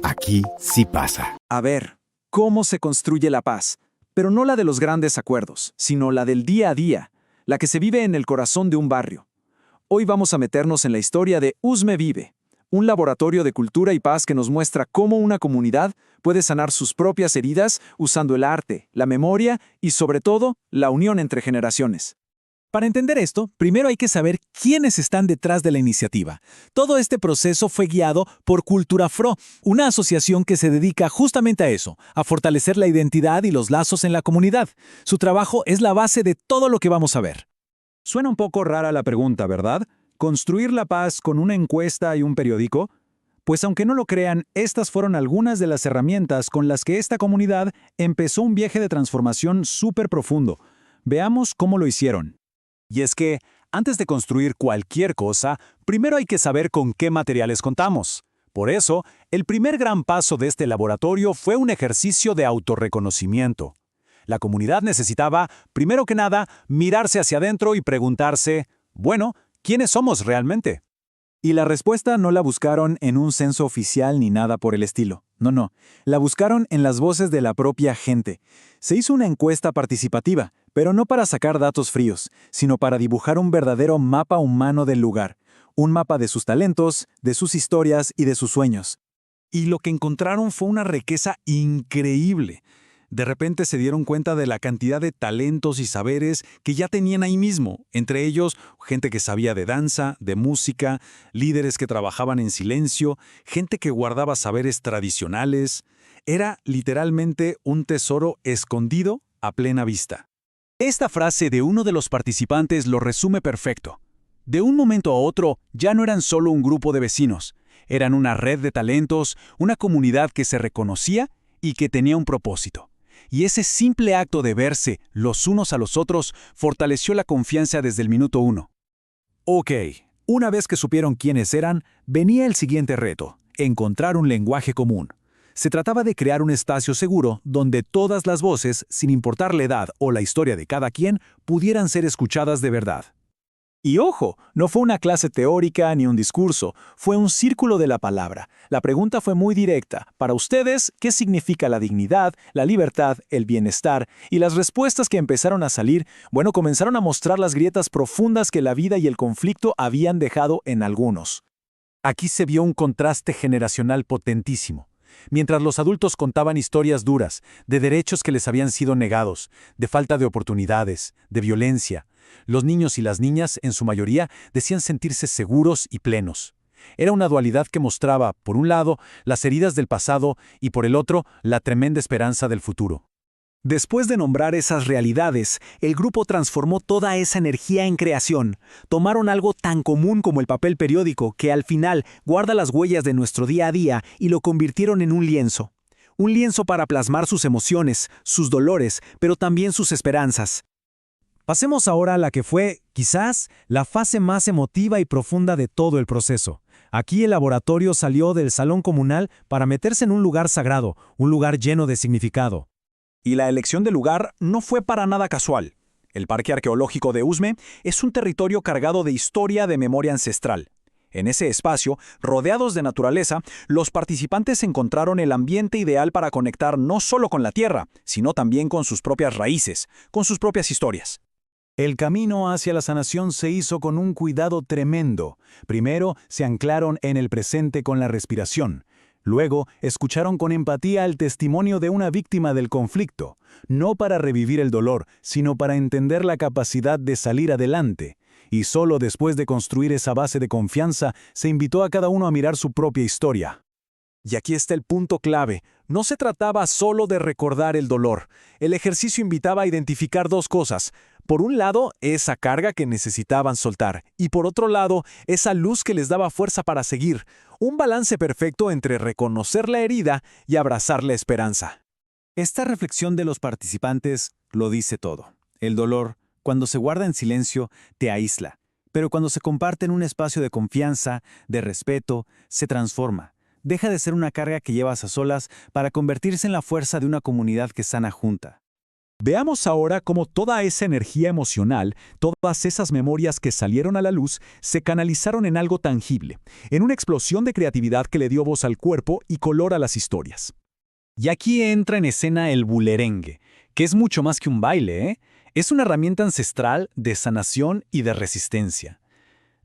Aquí sí pasa. A ver, ¿cómo se construye la paz? Pero no la de los grandes acuerdos, sino la del día a día, la que se vive en el corazón de un barrio. Hoy vamos a meternos en la historia de Usme Vive, un laboratorio de cultura y paz que nos muestra cómo una comunidad puede sanar sus propias heridas usando el arte, la memoria y, sobre todo, la unión entre generaciones. Para entender esto, primero hay que saber quiénes están detrás de la iniciativa. Todo este proceso fue guiado por Culturafro, una asociación que se dedica justamente a eso, a fortalecer la identidad y los lazos en la comunidad. Su trabajo es la base de todo lo que vamos a ver. Suena un poco rara la pregunta, ¿verdad? ¿Construir la paz con una encuesta y un periódico? Pues aunque no lo crean, estas fueron algunas de las herramientas con las que esta comunidad empezó un viaje de transformación súper profundo. Veamos cómo lo hicieron. Y es que, antes de construir cualquier cosa, primero hay que saber con qué materiales contamos. Por eso, el primer gran paso de este laboratorio fue un ejercicio de autorreconocimiento. La comunidad necesitaba, primero que nada, mirarse hacia adentro y preguntarse, bueno, ¿quiénes somos realmente? Y la respuesta no la buscaron en un censo oficial ni nada por el estilo. No. La buscaron en las voces de la propia gente. Se hizo una encuesta participativa, pero no para sacar datos fríos, sino para dibujar un verdadero mapa humano del lugar. Un mapa de sus talentos, de sus historias y de sus sueños. Y lo que encontraron fue una riqueza increíble. De repente se dieron cuenta de la cantidad de talentos y saberes que ya tenían ahí mismo, entre ellos gente que sabía de danza, de música, líderes que trabajaban en silencio, gente que guardaba saberes tradicionales. Era literalmente un tesoro escondido a plena vista. Esta frase de uno de los participantes lo resume perfecto. De un momento a otro, ya no eran solo un grupo de vecinos, eran una red de talentos, una comunidad que se reconocía y que tenía un propósito. Y ese simple acto de verse los unos a los otros fortaleció la confianza desde el minuto 1. Ok, una vez que supieron quiénes eran, venía el siguiente reto: encontrar un lenguaje común. Se trataba de crear un espacio seguro donde todas las voces, sin importar la edad o la historia de cada quien, pudieran ser escuchadas de verdad. Y ojo, no fue una clase teórica ni un discurso, fue un círculo de la palabra. La pregunta fue muy directa. Para ustedes, ¿qué significa la dignidad, la libertad, el bienestar? Y las respuestas que empezaron a salir, comenzaron a mostrar las grietas profundas que la vida y el conflicto habían dejado en algunos. Aquí se vio un contraste generacional potentísimo. Mientras los adultos contaban historias duras, de derechos que les habían sido negados, de falta de oportunidades, de violencia, los niños y las niñas, en su mayoría, decían sentirse seguros y plenos. Era una dualidad que mostraba, por un lado, las heridas del pasado y por el otro, la tremenda esperanza del futuro. Después de nombrar esas realidades, el grupo transformó toda esa energía en creación. Tomaron algo tan común como el papel periódico, que al final guarda las huellas de nuestro día a día, y lo convirtieron en un lienzo. Un lienzo para plasmar sus emociones, sus dolores, pero también sus esperanzas. Pasemos ahora a la que fue, quizás, la fase más emotiva y profunda de todo el proceso. Aquí el laboratorio salió del salón comunal para meterse en un lugar sagrado, un lugar lleno de significado. Y la elección del lugar no fue para nada casual. El Parque Arqueológico de Usme es un territorio cargado de historia de memoria ancestral. En ese espacio, rodeados de naturaleza, los participantes encontraron el ambiente ideal para conectar no solo con la tierra, sino también con sus propias raíces, con sus propias historias. El camino hacia la sanación se hizo con un cuidado tremendo. Primero, se anclaron en el presente con la respiración. Luego, escucharon con empatía el testimonio de una víctima del conflicto, no para revivir el dolor, sino para entender la capacidad de salir adelante. Y solo después de construir esa base de confianza, se invitó a cada uno a mirar su propia historia. Y aquí está el punto clave. No se trataba solo de recordar el dolor. El ejercicio invitaba a identificar dos cosas. Por un lado, esa carga que necesitaban soltar, y por otro lado, esa luz que les daba fuerza para seguir. Un balance perfecto entre reconocer la herida y abrazar la esperanza. Esta reflexión de los participantes lo dice todo. El dolor, cuando se guarda en silencio, te aísla. Pero cuando se comparte en un espacio de confianza, de respeto, se transforma. Deja de ser una carga que llevas a solas para convertirse en la fuerza de una comunidad que sana junta. Veamos ahora cómo toda esa energía emocional, todas esas memorias que salieron a la luz, se canalizaron en algo tangible, en una explosión de creatividad que le dio voz al cuerpo y color a las historias. Y aquí entra en escena el bulerengue, que es mucho más que un baile, ¿eh? Es una herramienta ancestral de sanación y de resistencia.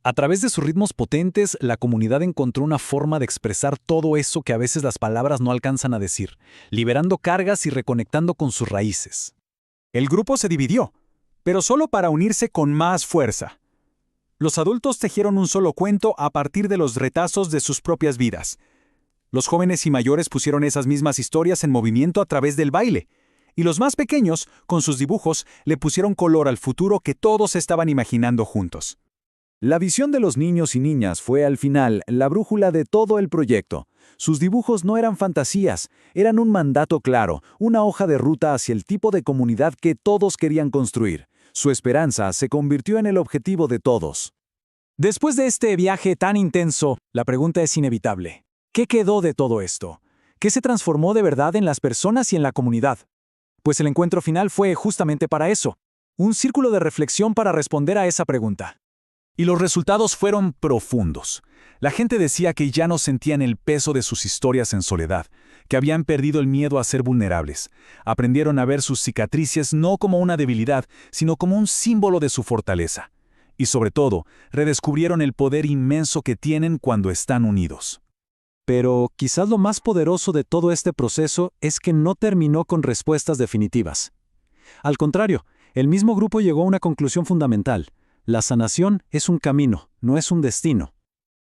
A través de sus ritmos potentes, la comunidad encontró una forma de expresar todo eso que a veces las palabras no alcanzan a decir, liberando cargas y reconectando con sus raíces. El grupo se dividió, pero solo para unirse con más fuerza. Los adultos tejieron un solo cuento a partir de los retazos de sus propias vidas. Los jóvenes y mayores pusieron esas mismas historias en movimiento a través del baile, y los más pequeños, con sus dibujos, le pusieron color al futuro que todos estaban imaginando juntos. La visión de los niños y niñas fue al final la brújula de todo el proyecto. Sus dibujos no eran fantasías, eran un mandato claro, una hoja de ruta hacia el tipo de comunidad que todos querían construir. Su esperanza se convirtió en el objetivo de todos. Después de este viaje tan intenso, la pregunta es inevitable. ¿Qué quedó de todo esto? ¿Qué se transformó de verdad en las personas y en la comunidad? Pues el encuentro final fue justamente para eso, un círculo de reflexión para responder a esa pregunta. Y los resultados fueron profundos. La gente decía que ya no sentían el peso de sus historias en soledad, que habían perdido el miedo a ser vulnerables. Aprendieron a ver sus cicatrices no como una debilidad, sino como un símbolo de su fortaleza. Y sobre todo, redescubrieron el poder inmenso que tienen cuando están unidos. Pero quizás lo más poderoso de todo este proceso es que no terminó con respuestas definitivas. Al contrario, el mismo grupo llegó a una conclusión fundamental. La sanación es un camino, no es un destino.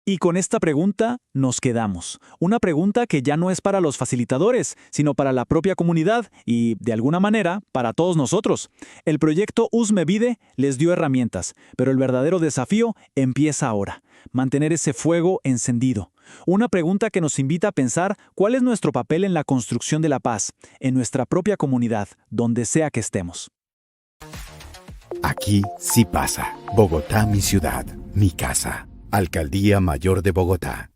Y con esta pregunta nos quedamos. Una pregunta que ya no es para los facilitadores, sino para la propia comunidad y, de alguna manera, para todos nosotros. El proyecto Usme Vide les dio herramientas, pero el verdadero desafío empieza ahora. Mantener ese fuego encendido. Una pregunta que nos invita a pensar cuál es nuestro papel en la construcción de la paz, en nuestra propia comunidad, donde sea que estemos. Aquí sí pasa. Bogotá, mi ciudad, mi casa. Alcaldía Mayor de Bogotá.